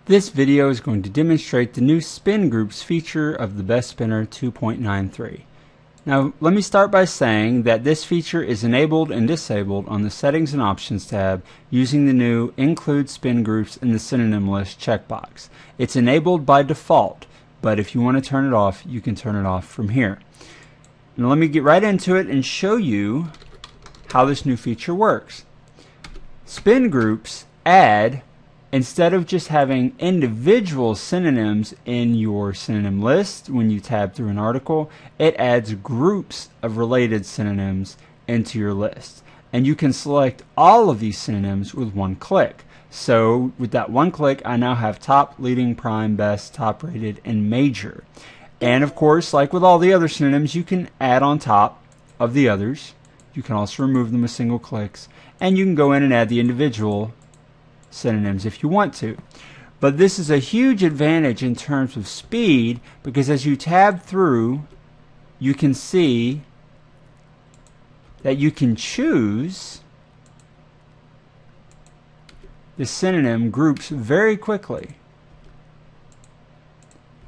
This video is going to demonstrate the new spin groups feature of theBestSpinner 2.93. Now let me start by saying that this feature is enabled and disabled on the Settings and Options tab using the new Include Spin Groups in the Synonym List checkbox. It's enabled by default, but if you want to turn it off, you can turn it off from here. Now let me get right into it and show you how this new feature works. Spin groups add, instead of just having individual synonyms in your synonym list when you tab through an article, it adds groups of related synonyms into your list. And you can select all of these synonyms with one click. So with that one click, I now have top, leading, prime, best, top rated, and major. And of course, like with all the other synonyms, you can add on top of the others. You can also remove them with single clicks. And you can go in and add the individual synonyms if you want to. But this is a huge advantage in terms of speed, because as you tab through, you can see that you can choose the synonym groups very quickly.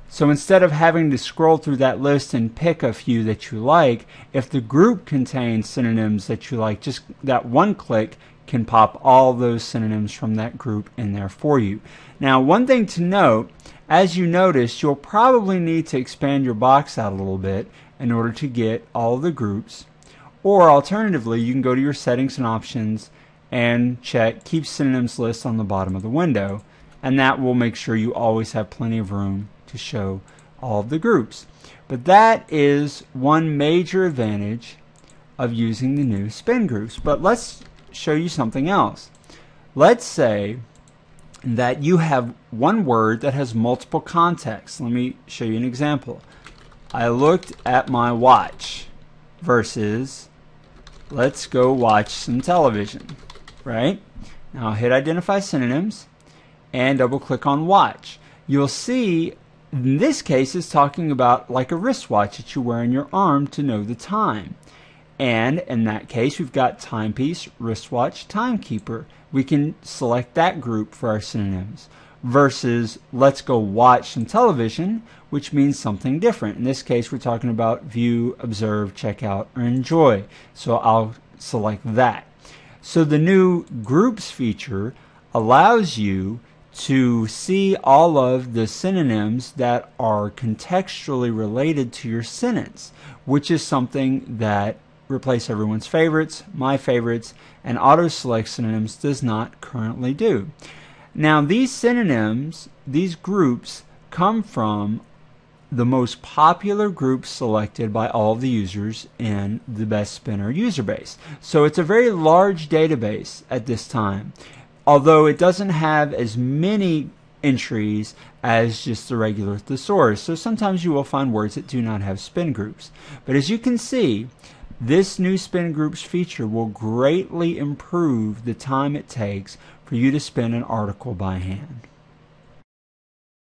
So instead of having to scroll through that list and pick a few that you like, if the group contains synonyms that you like, just that one click can pop all those synonyms from that group in there for you. Now, one thing to note, as you notice, you'll probably need to expand your box out a little bit in order to get all the groups. Or alternatively, you can go to your settings and options and check Keep Synonyms List on the bottom of the window, and that will make sure you always have plenty of room to show all of the groups. But that is one major advantage of using the new spin groups. But let's show you something else. Let's say that you have one word that has multiple contexts. Let me show you an example. I looked at my watch versus let's go watch some television, right? Now I'll hit identify synonyms and double click on watch. You'll see in this case it's talking about like a wristwatch that you wear on your arm to know the time. And in that case, we've got timepiece, wristwatch, timekeeper. We can select that group for our synonyms. Versus let's go watch some television, which means something different. In this case, we're talking about view, observe, check out, or enjoy. So I'll select that. So the new groups feature allows you to see all of the synonyms that are contextually related to your sentence, which is something that Replace Everyone's Favorites, My Favorites, and Auto Select Synonyms does not currently do. Now these synonyms, these groups, come from the most popular groups selected by all of the users in the theBestSpinner user base. So it's a very large database at this time, although it doesn't have as many entries as just the regular thesaurus. So sometimes you will find words that do not have spin groups. But as you can see, this new spin groups feature will greatly improve the time it takes for you to spin an article by hand.